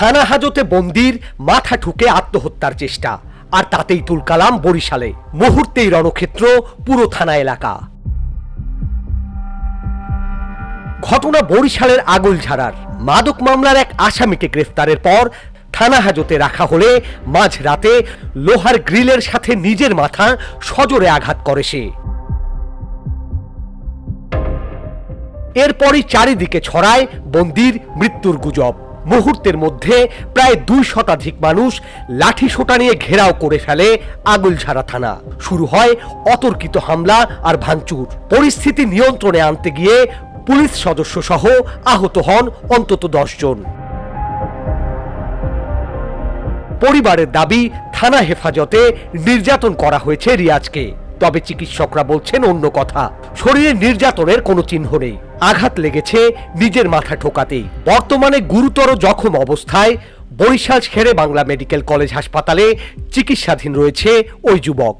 থানা হাজতে বন্দির মাথা ঠুকে আত্মহত্যার চেষ্টা, আর তাতেই তুলকালাম বরিশালে। মুহূর্তেই রণক্ষেত্র পুরো থানা এলাকা। ঘটনা বরিশালের আগুলঝাড়ার। মাদক মামলার এক আসামিকে গ্রেফতারের পর থানা হাজতে রাখা হলে মাঝরাতে লোহার গ্রিলের সাথে নিজের মাথা সজোরে আঘাত করে সে। এরপরই চারিদিকে ছড়ায় বন্দির মৃত্যুর গুজব। মুহূর্তের মধ্যে প্রায় 2 শতাধিক মানুষ লাঠি সোটা নিয়ে ঘেরাও করে ফেলে আগুলঝাড়া থানা। শুরু হয় অতর্কিত হামলা আর ভাঙচুর। পরিস্থিতি নিয়ন্ত্রণে আনতে গিয়ে পুলিশ সদস্য সহ আহত হন অন্তত 10 জন। পরিবারের দাবি, থানা হেফাজতে নির্যাতন করা হয়েছে রিয়াজকে। তবে চিকিৎসকরা বলছেন অন্য কথা। শরীরে নির্যাতনের কোনো চিহ্ন নেই, আঘাত লেগেছে নিজের মাথা ঠোকাতেই। বর্তমানে গুরুতর জখম অবস্থায় বরিশাল শেরে বাংলা মেডিকেল কলেজ হাসপাতালে চিকিৎসাধীন রয়েছে ওই যুবক।